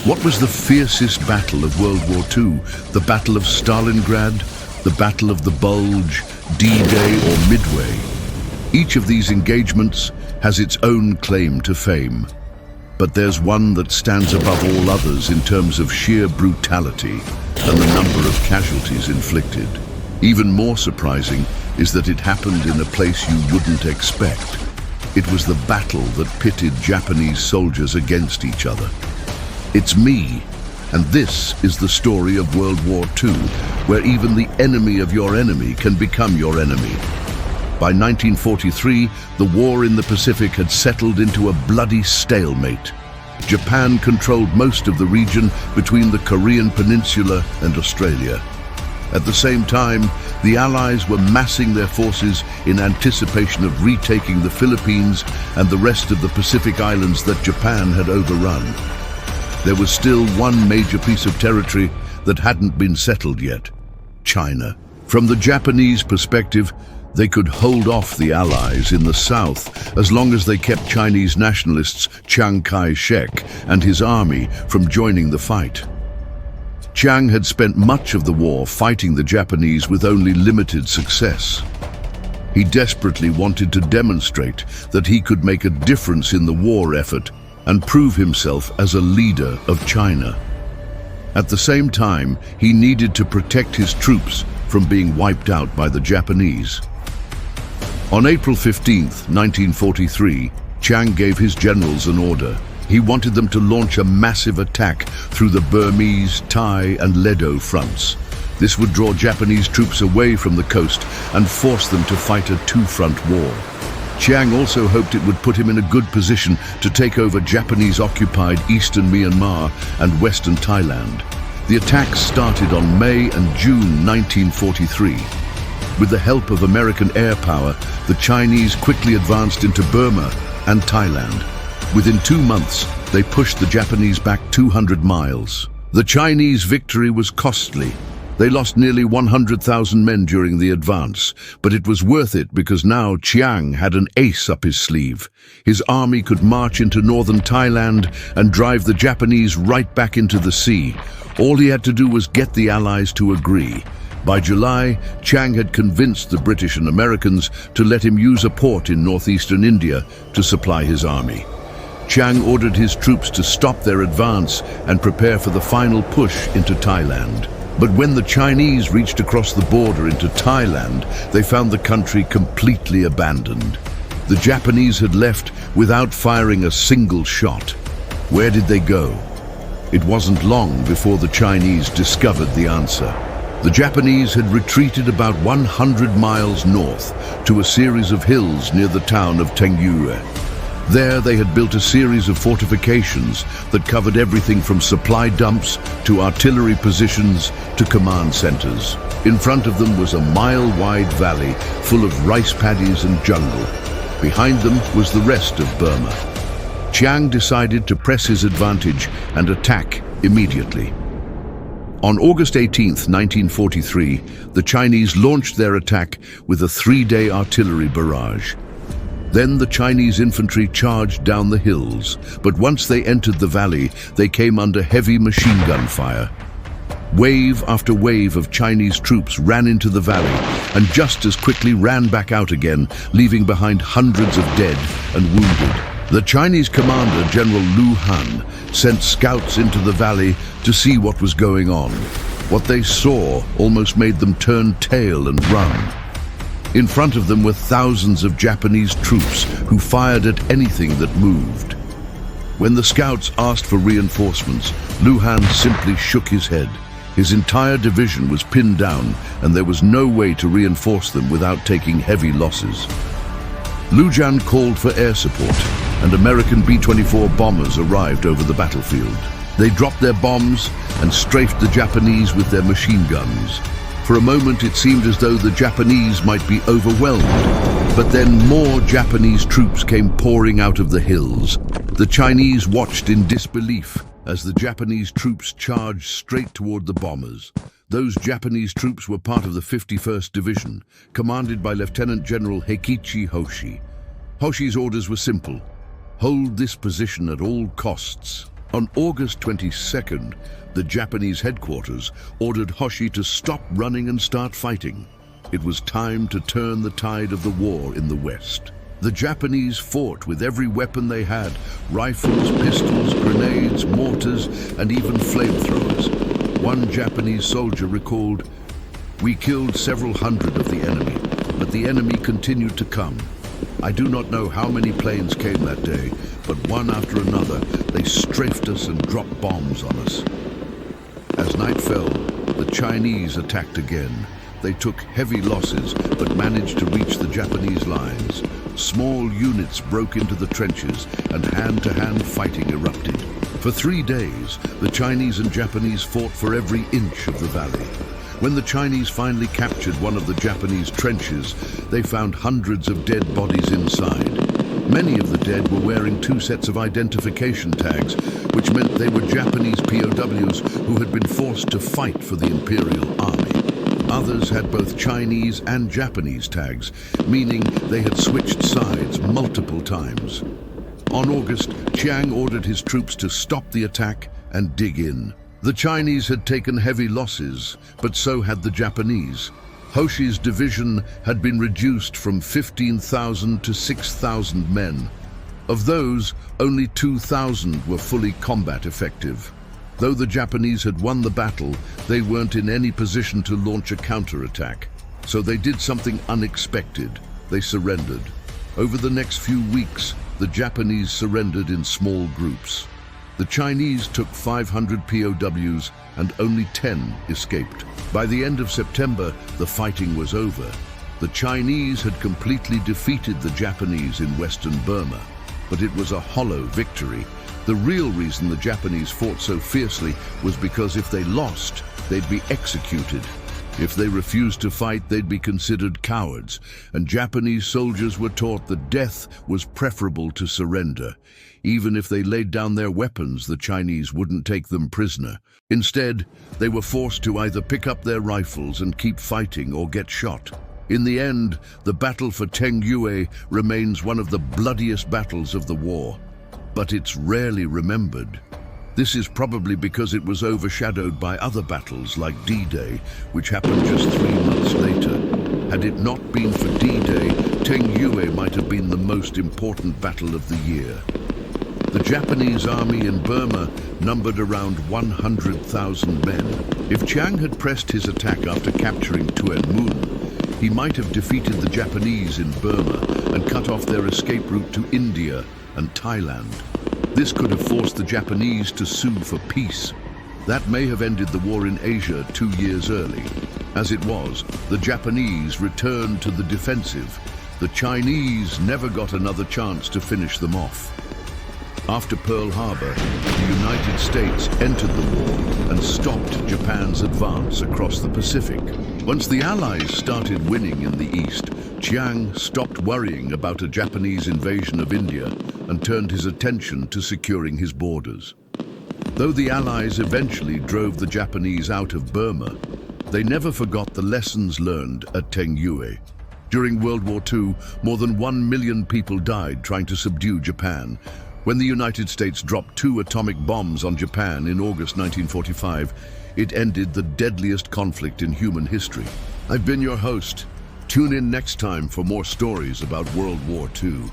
What was the fiercest battle of World War II? The Battle of Stalingrad, the Battle of the Bulge, D-Day or Midway? Each of these engagements has its own claim to fame. But there's one that stands above all others in terms of sheer brutality and the number of casualties inflicted. Even more surprising is that it happened in a place you wouldn't expect. It was the battle that pitted Japanese soldiers against each other. It's me, and this is the story of World War II, where even the enemy of your enemy can become your enemy. By 1943, the war in the Pacific had settled into a bloody stalemate. Japan controlled most of the region between the Korean Peninsula and Australia. At the same time, the Allies were massing their forces in anticipation of retaking the Philippines and the rest of the Pacific islands that Japan had overrun. There was still one major piece of territory that hadn't been settled yet: China. From the Japanese perspective, they could hold off the Allies in the south as long as they kept Chinese nationalists Chiang Kai-shek and his army from joining the fight. Chiang had spent much of the war fighting the Japanese with only limited success. He desperately wanted to demonstrate that he could make a difference in the war effort and prove himself as a leader of China. At the same time, he needed to protect his troops from being wiped out by the Japanese. On April 15, 1943, Chiang gave his generals an order. He wanted them to launch a massive attack through the Burmese, Thai and Ledo fronts. This would draw Japanese troops away from the coast and force them to fight a two-front war. Chiang also hoped it would put him in a good position to take over Japanese-occupied eastern Myanmar and western Thailand. The attacks started on May and June 1943. With the help of American air power, the Chinese quickly advanced into Burma and Thailand. Within 2 months, they pushed the Japanese back 200 miles. The Chinese victory was costly. They lost nearly 100,000 men during the advance, but it was worth it because now Chiang had an ace up his sleeve. His army could march into northern Thailand and drive the Japanese right back into the sea. All he had to do was get the Allies to agree. By July, Chiang had convinced the British and Americans to let him use a port in northeastern India to supply his army. Chiang ordered his troops to stop their advance and prepare for the final push into Thailand. But when the Chinese reached across the border into Thailand, they found the country completely abandoned. The Japanese had left without firing a single shot. Where did they go? It wasn't long before the Chinese discovered the answer. The Japanese had retreated about 100 miles north to a series of hills near the town of Tengyue. There they had built a series of fortifications that covered everything from supply dumps to artillery positions to command centers. In front of them was a mile-wide valley full of rice paddies and jungle. Behind them was the rest of Burma. Chiang decided to press his advantage and attack immediately. On August 18, 1943, the Chinese launched their attack with a 3-day artillery barrage. Then the Chinese infantry charged down the hills, but once they entered the valley, they came under heavy machine gun fire. Wave after wave of Chinese troops ran into the valley and just as quickly ran back out again, leaving behind hundreds of dead and wounded. The Chinese commander, General Lu Han, sent scouts into the valley to see what was going on. What they saw almost made them turn tail and run. In front of them were thousands of Japanese troops who fired at anything that moved. When the scouts asked for reinforcements, Lu Han simply shook his head. His entire division was pinned down, and there was no way to reinforce them without taking heavy losses. Lu Han called for air support, and American B-24 bombers arrived over the battlefield. They dropped their bombs and strafed the Japanese with their machine guns. For a moment it seemed as though the Japanese might be overwhelmed, but then more Japanese troops came pouring out of the hills. The Chinese watched in disbelief as the Japanese troops charged straight toward the bombers. Those Japanese troops were part of the 51st Division, commanded by Lieutenant General Heikichi Hoshi. Hoshi's orders were simple: hold this position at all costs. On August 22nd, the Japanese headquarters ordered Hoshi to stop running and start fighting. It was time to turn the tide of the war in the West. The Japanese fought with every weapon they had: rifles, pistols, grenades, mortars, and even flamethrowers. One Japanese soldier recalled, "We killed several hundred of the enemy, but the enemy continued to come. I do not know how many planes came that day, but one after another, they strafed us and dropped bombs on us." As night fell, the Chinese attacked again. They took heavy losses, but managed to reach the Japanese lines. Small units broke into the trenches, and hand-to-hand fighting erupted. For 3 days, the Chinese and Japanese fought for every inch of the valley. When the Chinese finally captured one of the Japanese trenches, they found hundreds of dead bodies inside. Many of the dead were wearing 2 sets of identification tags, which meant they were Japanese POWs who had been forced to fight for the Imperial Army. Others had both Chinese and Japanese tags, meaning they had switched sides multiple times. On August, Chiang ordered his troops to stop the attack and dig in. The Chinese had taken heavy losses, but so had the Japanese. Hoshi's division had been reduced from 15,000 to 6,000 men. Of those, only 2,000 were fully combat effective. Though the Japanese had won the battle, they weren't in any position to launch a counterattack. So they did something unexpected. They surrendered. Over the next few weeks, the Japanese surrendered in small groups. The Chinese took 500 POWs and only 10 escaped. By the end of September, the fighting was over. The Chinese had completely defeated the Japanese in Western Burma, but it was a hollow victory. The real reason the Japanese fought so fiercely was because if they lost, they'd be executed. If they refused to fight, they'd be considered cowards, and Japanese soldiers were taught that death was preferable to surrender. Even if they laid down their weapons, the Chinese wouldn't take them prisoner. Instead, they were forced to either pick up their rifles and keep fighting or get shot. In the end, the battle for Teng Yue remains one of the bloodiest battles of the war, but it's rarely remembered. This is probably because it was overshadowed by other battles like D-Day, which happened just 3 months later. Had it not been for D-Day, Teng Yue might have been the most important battle of the year. The Japanese army in Burma numbered around 100,000 men. If Chiang had pressed his attack after capturing Tuen Mun, he might have defeated the Japanese in Burma and cut off their escape route to India and Thailand. This could have forced the Japanese to sue for peace. That may have ended the war in Asia 2 years early. As it was, the Japanese returned to the defensive. The Chinese never got another chance to finish them off. After Pearl Harbor, the United States entered the war and stopped Japan's advance across the Pacific. Once the Allies started winning in the East, Chiang stopped worrying about a Japanese invasion of India and turned his attention to securing his borders. Though the Allies eventually drove the Japanese out of Burma, they never forgot the lessons learned at Teng Yue. During World War II, more than 1 million people died trying to subdue Japan. When the United States dropped 2 atomic bombs on Japan in August 1945, it ended the deadliest conflict in human history. I've been your host. Tune in next time for more stories about World War II.